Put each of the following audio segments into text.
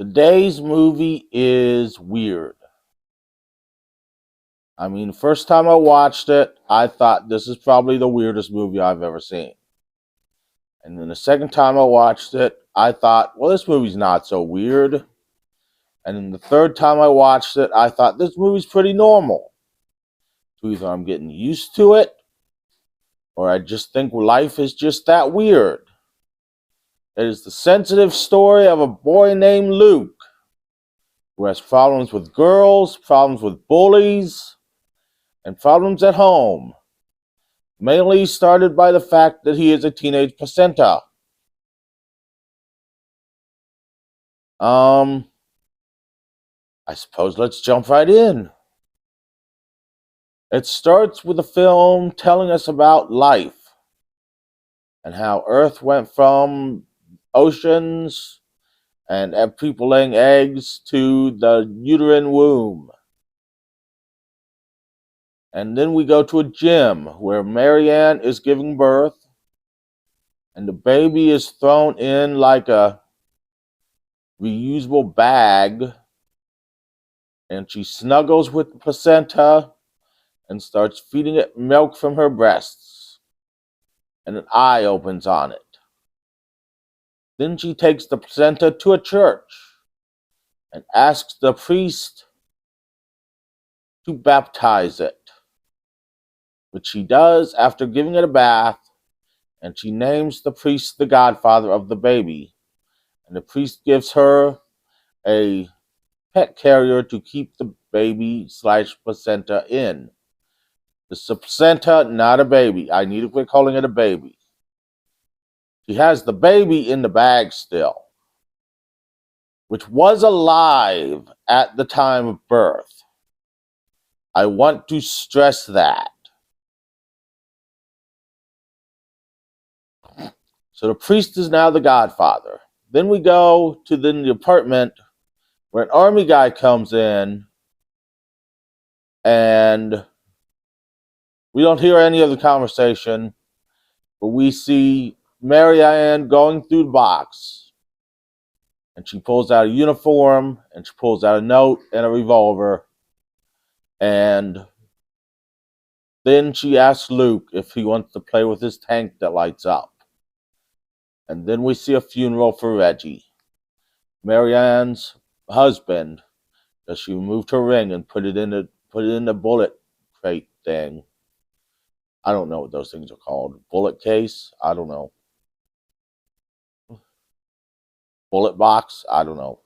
Today's movie is weird. I mean, the first time I watched it, I thought this is probably the weirdest movie I've ever seen. And then the second time I watched it, I thought, well, this movie's not so weird. And then the third time I watched it, I thought, this movie's pretty normal. So either I'm getting used to it, or I just think life is just that weird. It is the sensitive story of a boy named Luke, who has problems with girls, problems with bullies, and problems at home, mainly started by the fact that he is a teenage placenta. I suppose let's jump right in. It starts with a film telling us about life and how Earth went from oceans and people laying eggs to the uterine womb. And then we go to a gym where Marianne is giving birth and the baby is thrown in like a reusable bag, and she snuggles with the placenta and starts feeding it milk from her breasts, and an eye opens on it. Then she takes the placenta to a church and asks the priest to baptize it, which she does after giving it a bath, and she names the priest the godfather of the baby, and the priest gives her a pet carrier to keep the baby / placenta in. It's a placenta, not a baby. I need to quit calling it a baby. She has the baby in the bag still, which was alive at the time of birth. I want to stress that. So the priest is now the godfather. Then we go to the apartment where an army guy comes in, and we don't hear any of the conversation, but we see Marianne going through the box, and she pulls out a uniform, and she pulls out a note and a revolver, and then she asks Luke if he wants to play with his tank that lights up. And then we see a funeral for Reggie, Marianne's husband, because she removed her ring and put it in the bullet crate thing. I don't know what those things are called. Bullet case? I don't know. Bullet box? I don't know.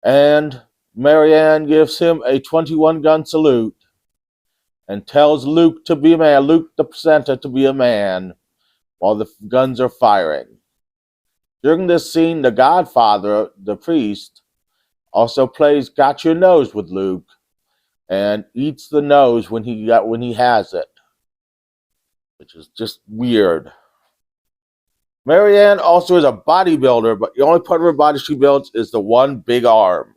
And Marianne gives him a 21 gun salute and tells Luke to be a man, Luke the placenta to be a man, while the guns are firing. During this scene, the godfather, the priest, also plays Got Your Nose with Luke and eats the nose when he has it, which is just weird. Marianne also is a bodybuilder, but the only part of her body she builds is the one big arm.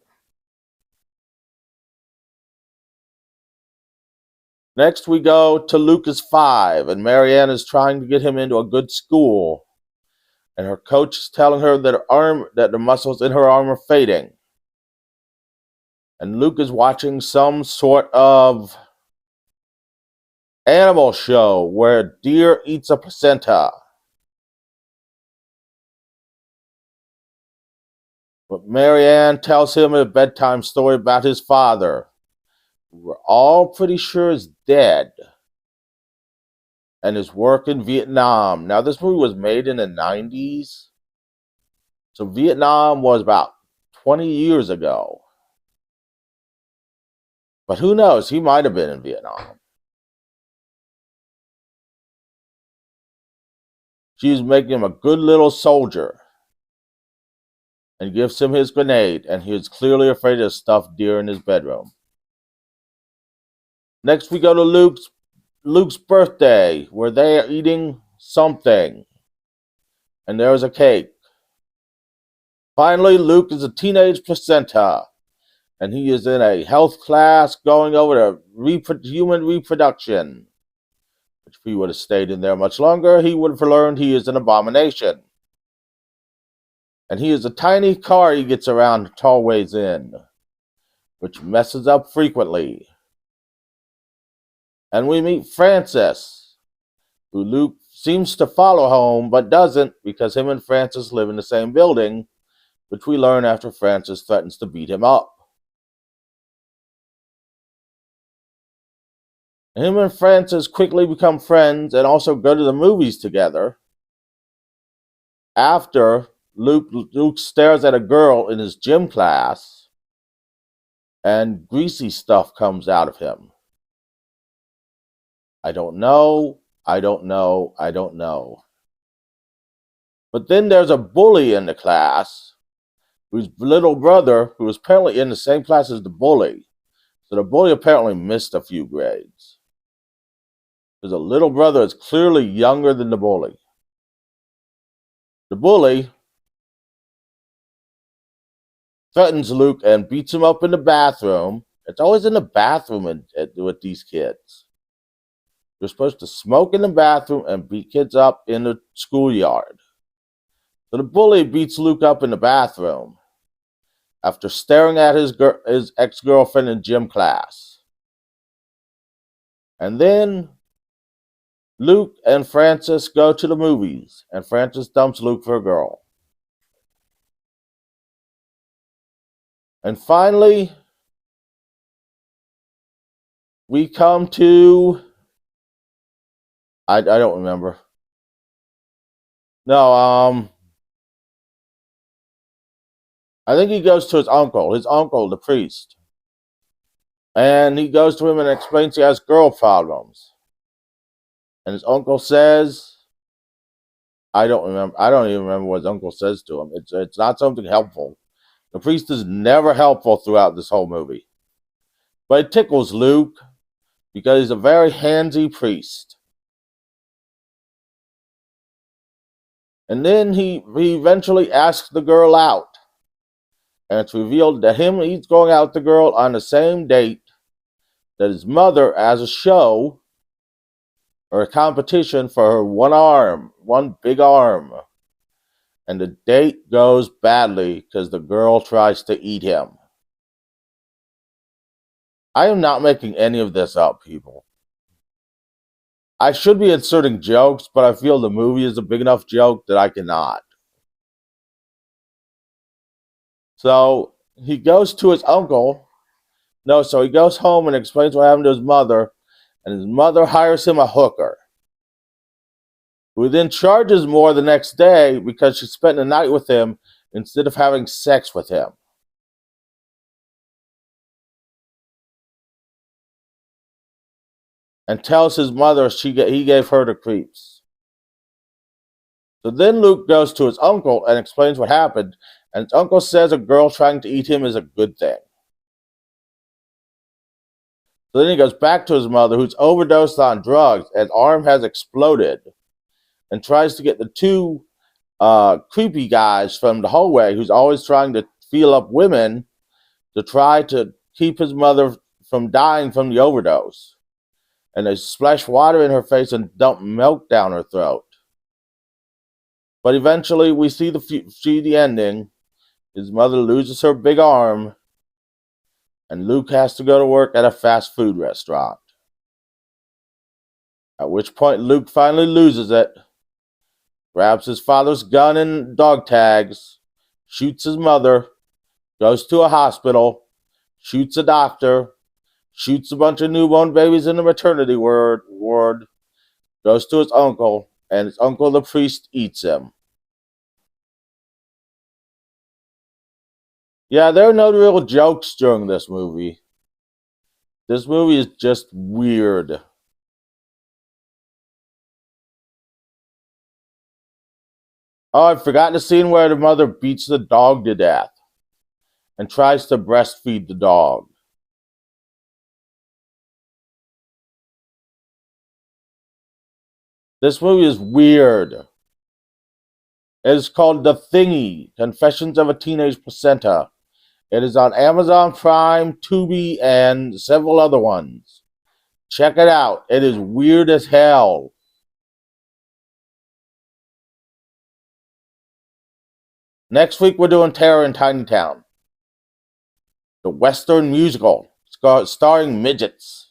Next, we go to Luke is 5, and Marianne is trying to get him into a good school. And her coach is telling her that the muscles in her arm are fading. And Luke is watching some sort of animal show where a deer eats a placenta. But Marianne tells him a bedtime story about his father, who we're all pretty sure is dead, and his work in Vietnam. Now, this movie was made in the 90s, so Vietnam was about 20 years ago. But who knows? He might have been in Vietnam. She's making him a good little soldier and gives him his grenade, and he is clearly afraid of stuffed deer in his bedroom. Next, we go to Luke's birthday, where they are eating something, and there is a cake. Finally, Luke is a teenage placenta, and he is in a health class going over to human reproduction. Which if he would have stayed in there much longer, he would have learned he is an abomination. And he is a tiny car he gets around tall ways in, which messes up frequently. And we meet Francis, who Luke seems to follow home, but doesn't because him and Francis live in the same building, which we learn after Francis threatens to beat him up. Him and Francis quickly become friends and also go to the movies together. After Luke stares at a girl in his gym class, and greasy stuff comes out of him. I don't know. But then there's a bully in the class whose little brother, who was apparently in the same class as the bully. So the bully apparently missed a few grades. Because the little brother is clearly younger than the bully. The bully threatens Luke and beats him up in the bathroom. It's always in the bathroom with these kids. You're supposed to smoke in the bathroom and beat kids up in the schoolyard. So the bully beats Luke up in the bathroom after staring at his ex-girlfriend in gym class. And then Luke and Francis go to the movies, and Francis dumps Luke for a girl. And finally, we come to... I don't remember. No, I think he goes to his uncle, the priest. And he goes to him and explains he has girl problems. And his uncle says, I don't even remember what his uncle says to him. It's not something helpful. The priest is never helpful throughout this whole movie. But it tickles Luke because he's a very handsy priest. And then he eventually asks the girl out. And it's revealed that he's going out with the girl on the same date that his mother has a show or a competition for her one big arm. And the date goes badly because the girl tries to eat him. I am not making any of this up, people. I should be inserting jokes, but I feel the movie is a big enough joke that I cannot. So he goes to his uncle. No, so he goes home and explains what happened to his mother, and his mother hires him a hooker, who then charges more the next day because she spent the night with him instead of having sex with him. And tells his mother he gave her the creeps. So then Luke goes to his uncle and explains what happened, and his uncle says a girl trying to eat him is a good thing. So then he goes back to his mother, who's overdosed on drugs, and arm has exploded, and tries to get the two creepy guys from the hallway, who's always trying to feel up women, to try to keep his mother from dying from the overdose. And they splash water in her face and dump milk down her throat. But eventually, we see the ending. His mother loses her big arm, and Luke has to go to work at a fast food restaurant. At which point, Luke finally loses it, grabs his father's gun and dog tags, shoots his mother, goes to a hospital, shoots a doctor, shoots a bunch of newborn babies in the maternity ward, goes to his uncle, and his uncle, the priest, eats him. Yeah, there are no real jokes during this movie. This movie is just weird. Oh, I forgot the scene where the mother beats the dog to death and tries to breastfeed the dog. This movie is weird. It is called The Thingy, Confessions of a Teenage Placenta. It is on Amazon Prime, Tubi, and several other ones. Check it out. It is weird as hell. Next week, we're doing Terror in Tiny Town, the Western musical starring midgets.